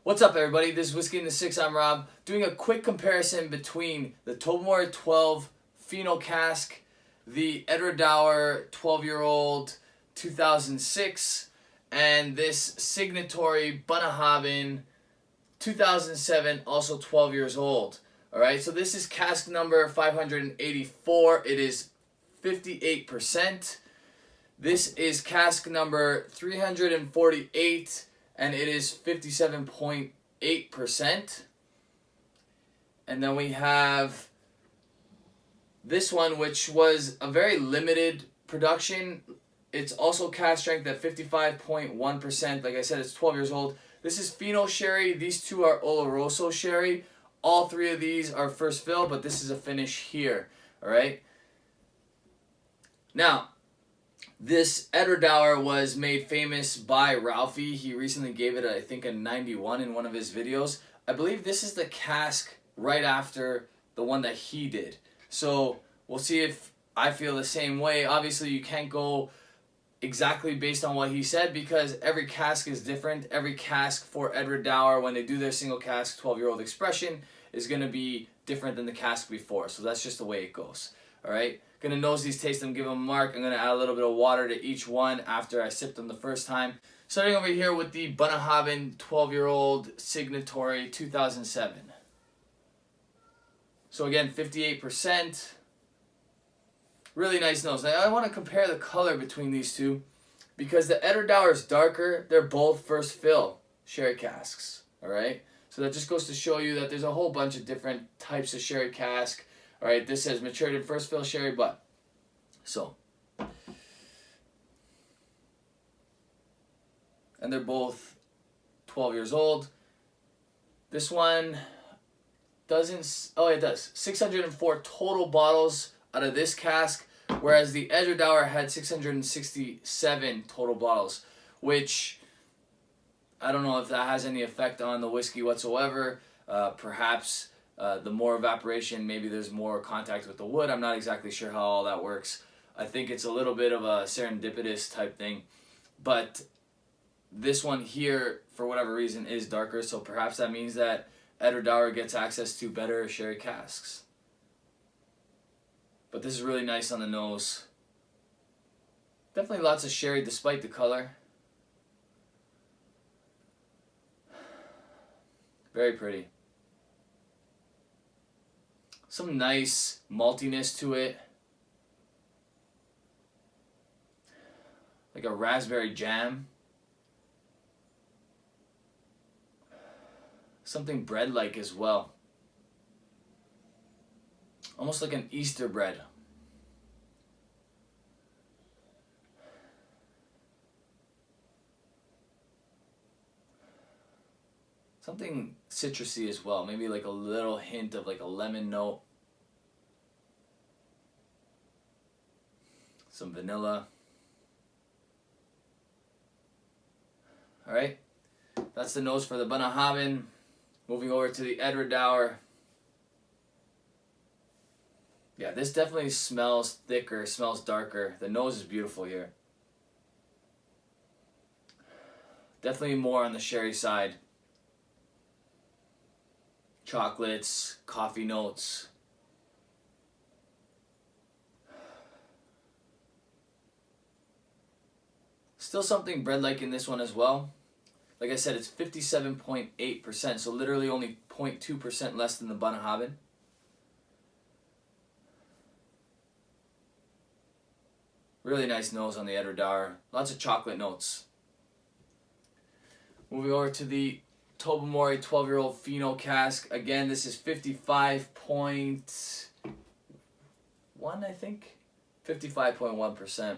What's up, everybody? This is Whiskey in the Six. I'm Rob, doing a quick comparison between the Tobermory 12 Fino cask, the Edradour 12-year-old 2006, and this Signatory Bunnahabhain 2007, also 12 years old. Alright, so this is cask number 584. It is 58%. This is cask number 348. And it is 57.8%. And then we have this one, which was a very limited production. It's also cask strength at 55.1%. Like I said, it's 12 years old. This is Fino sherry. These two are Oloroso sherry. All three of these are first fill, but this is a finish here. All right. Now, this Edradour was made famous by Ralphie. He recently gave it, I think, a 91 in one of his videos. I believe this is the cask right after the one that he did. So we'll see if I feel the same way. Obviously, you can't go exactly based on what he said because every cask is different. Every cask for Edradour, when they do their single cask 12-year-old expression, is going to be different than the cask before. So that's just the way it goes. All right? Gonna nose these, taste them, give them a mark. I'm gonna add a little bit of water to each one after I sip them the first time. Starting over here with the Bunnahabhain 12-year-old Signatory 2007. So again, 58%. Really nice nose. Now I want to compare the color between these two because the Edradour is darker. They're both first fill sherry casks. All right. So that just goes to show you that there's a whole bunch of different types of sherry cask. All right, this says matured in first fill sherry butt. So, and they're both 12 years old. This one doesn't, oh it does. 604 total bottles out of this cask, whereas the Edradour had 667 total bottles, which I don't know if that has any effect on the whiskey whatsoever. Perhaps the more evaporation, maybe there's more contact with the wood. I'm not exactly sure how all that works. I think it's a little bit of a serendipitous type thing. But this one here, for whatever reason, is darker. So perhaps that means that Edradour gets access to better sherry casks. But this is really nice on the nose. Definitely lots of sherry despite the color. Very pretty. Some nice maltiness to it. Like a raspberry jam. Something bread-like as well. Almost like an Easter bread. Something citrusy as well. Maybe like a little hint of like a lemon note. Some vanilla. Alright. That's the nose for the Bunnahabhain. Moving over to the Edradour. Yeah, this definitely smells thicker, smells darker. The nose is beautiful here. Definitely more on the sherry side. Chocolates, coffee notes. Still something bread-like in this one as well. Like I said, it's 57.8%, so literally only 0.2% less than the Bunnahabhain. Really nice nose on the Edradour. Lots of chocolate notes. Moving over to the Tobermory 12-year-old Fino cask. Again, this is 55.1, I think. 55.1%.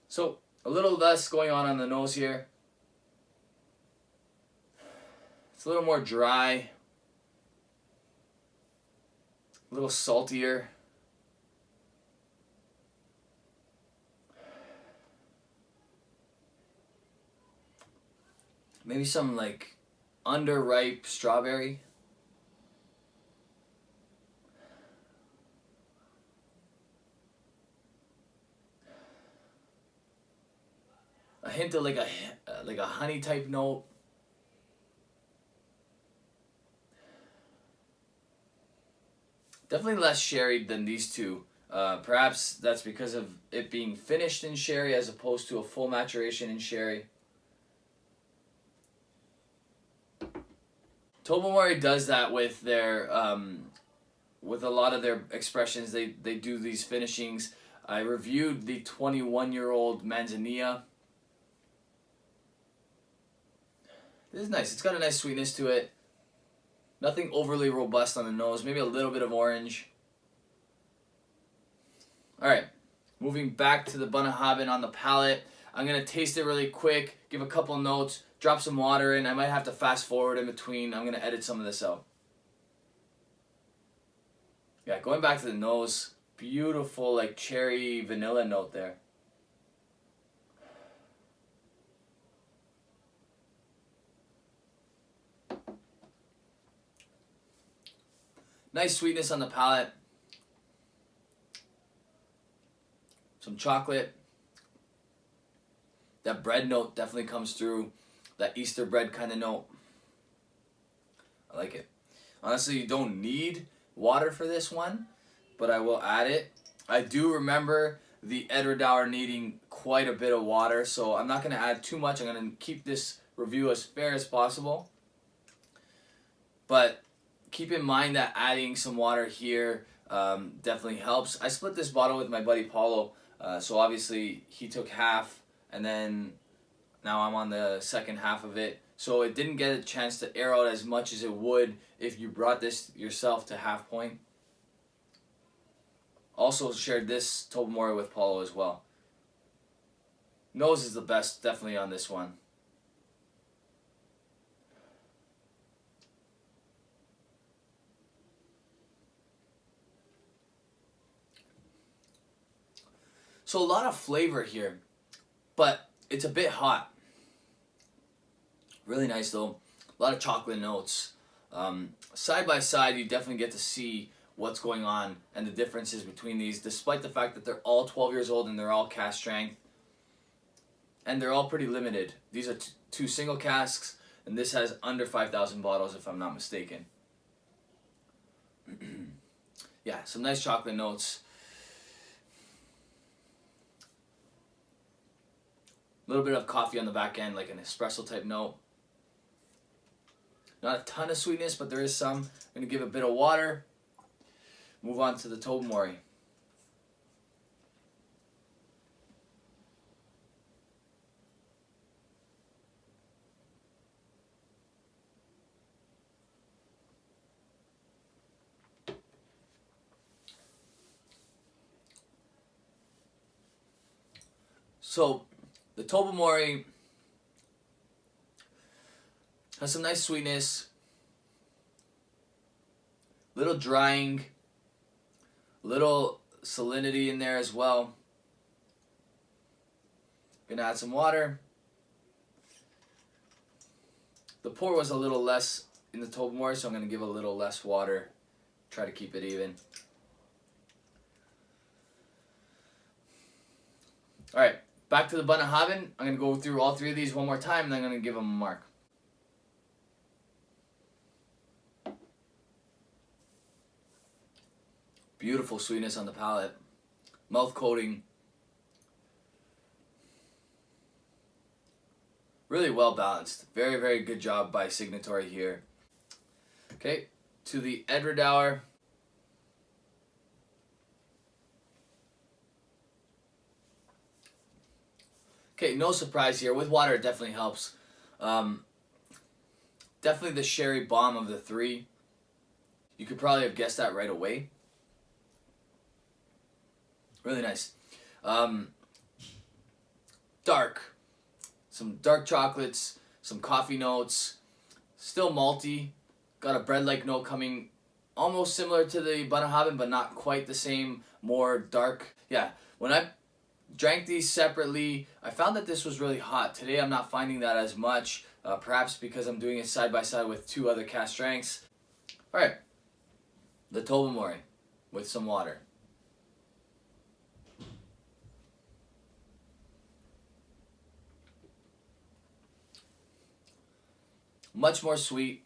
So, a little less going on the nose here. It's a little more dry. A little saltier. Maybe some like underripe strawberry. a hint of like a honey type note. Definitely less sherry than these two. Perhaps that's because of it being finished in sherry as opposed to a full maturation in sherry. Tobermory does that with their with a lot of their expressions. They do these finishings. I reviewed the 21-year-old Manzanilla. This is nice. It's got a nice sweetness to it. Nothing overly robust on the nose. Maybe a little bit of orange. Alright, moving back to the Bunnahabhain on the palate. I'm going to taste it really quick, give a couple notes, drop some water in. I might have to fast forward in between. I'm going to edit some of this out. Yeah, going back to the nose, beautiful like cherry vanilla note there. Nice sweetness on the palate. Some chocolate. That bread note definitely comes through. That Easter bread kind of note. I like it. Honestly, you don't need water for this one, but I will add it. I do remember the Edradour needing quite a bit of water, so I'm not going to add too much. I'm going to keep this review as fair as possible. But keep in mind that adding some water here definitely helps. I split this bottle with my buddy Paulo, so obviously he took half, and then now I'm on the second half of it. So it didn't get a chance to air out as much as it would if you brought this yourself to half point. Also shared this Tobermory with Paulo as well. Nose is the best, definitely on this one. So a lot of flavor here, but it's a bit hot. Really nice though. A lot of chocolate notes. Side by side, you definitely get to see what's going on and the differences between these, despite the fact that they're all 12 years old and they're all cask strength. And they're all pretty limited. These are two single casks, and this has under 5,000 bottles if I'm not mistaken. Yeah, some nice chocolate notes. A little bit of coffee on the back end, like an espresso type note. Not a ton of sweetness, but there is some. I'm going to give a bit of water. Move on to the Tobermory. So, the Tobermory has some nice sweetness, little drying, little salinity in there as well. Gonna add some water. The pour was a little less in the Tobermory, so I'm gonna give a little less water. Try to keep it even. Alright, back to the Bunnahabhain. I'm gonna go through all three of these one more time, and then I'm gonna give them a mark. Beautiful sweetness on the palate. Mouth coating. Really well balanced. Very, very good job by Signatory here. Okay, to the Edradour. Okay, no surprise here. With water, it definitely helps. Definitely the sherry bomb of the three. You could probably have guessed that right away. Really nice. Dark. Some dark chocolates, some coffee notes, still malty. Got a bread-like note coming almost similar to the Bunnahabhain, but not quite the same, more dark. Yeah, when I drank these separately, I found that this was really hot. Today I'm not finding that as much, perhaps because I'm doing it side by side with two other cask strengths. Alright, the Tobermory with some water. Much more sweet.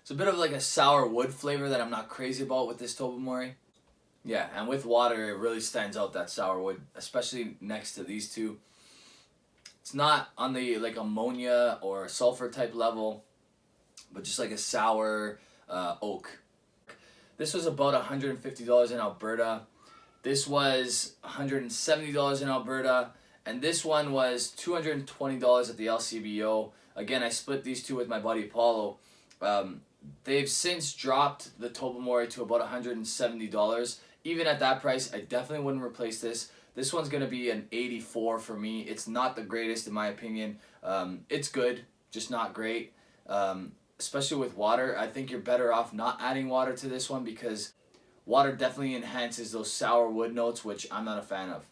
It's a bit of like a sour wood flavor that I'm not crazy about with this Tobermory. Yeah, and with water it really stands out, that sour wood, especially next to these two. It's not on the like ammonia or sulfur type level, but just like a sour oak. This was about $150 in Alberta. This was $170 in Alberta. And this one was $220 at the LCBO. Again, I split these two with my buddy Paulo. They've since dropped the Tobermory to about $170. Even at that price, I definitely wouldn't replace this. This one's going to be an 84 for me. It's not the greatest in my opinion. It's good, just not great. Especially with water, I think you're better off not adding water to this one because water definitely enhances those sour wood notes, which I'm not a fan of.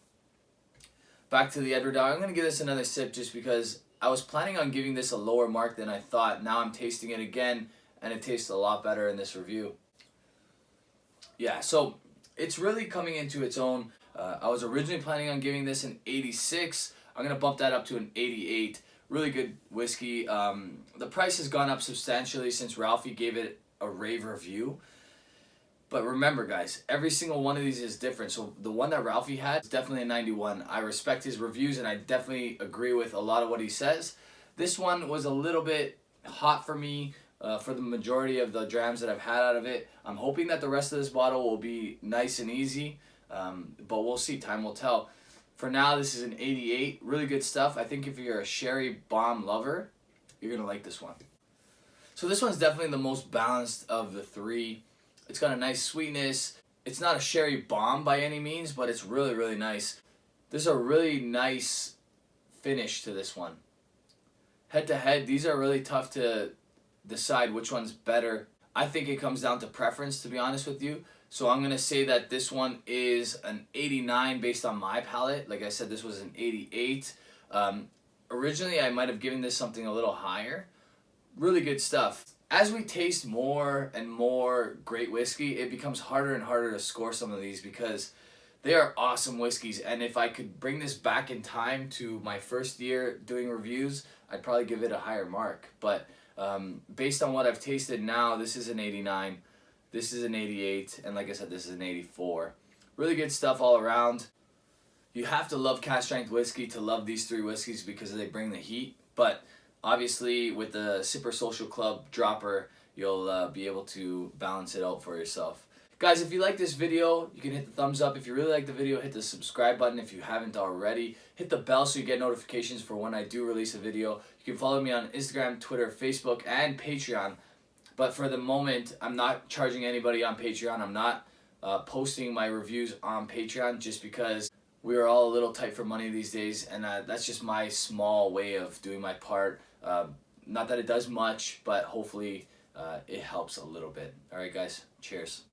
Back to the Edradour. I'm going to give this another sip just because I was planning on giving this a lower mark than I thought. Now I'm tasting it again and it tastes a lot better in this review. Yeah, so it's really coming into its own. I was originally planning on giving this an 86. I'm going to bump that up to an 88. Really good whiskey. The price has gone up substantially since Ralphie gave it a rave review. But remember guys, every single one of these is different. So the one that Ralphie had is definitely a 91. I respect his reviews and I definitely agree with a lot of what he says. This one was a little bit hot for me for the majority of the drams that I've had out of it. I'm hoping that the rest of this bottle will be nice and easy. But we'll see, time will tell. For now, this is an 88. Really good stuff. I think if you're a sherry bomb lover, you're going to like this one. So this one's definitely the most balanced of the three. It's got a nice sweetness. It's not a sherry bomb by any means, but it's really, really nice. There's a really nice finish to this one. Head to head, these are really tough to decide which one's better. I think it comes down to preference, to be honest with you. So I'm going to say that this one is an 89 based on my palate. Like I said, this was an 88. Originally, I might have given this something a little higher. Really good stuff. As we taste more and more great whiskey, it becomes harder and harder to score some of these because they are awesome whiskeys. And if I could bring this back in time to my first year doing reviews, I'd probably give it a higher mark. But based on what I've tasted now, this is an 89. This is an 88, and like I said, this is an 84. Really good stuff all around. You have to love cask strength whiskey to love these three whiskeys because they bring the heat. But obviously, with the Sipper Social Club dropper, you'll be able to balance it out for yourself. Guys, if you like this video, you can hit the thumbs up. If you really like the video, hit the subscribe button if you haven't already. Hit the bell so you get notifications for when I do release a video. You can follow me on Instagram, Twitter, Facebook, and Patreon. But for the moment, I'm not charging anybody on Patreon. I'm not posting my reviews on Patreon just because we are all a little tight for money these days. And that's just my small way of doing my part. Not that it does much, but hopefully it helps a little bit. All right, guys. Cheers.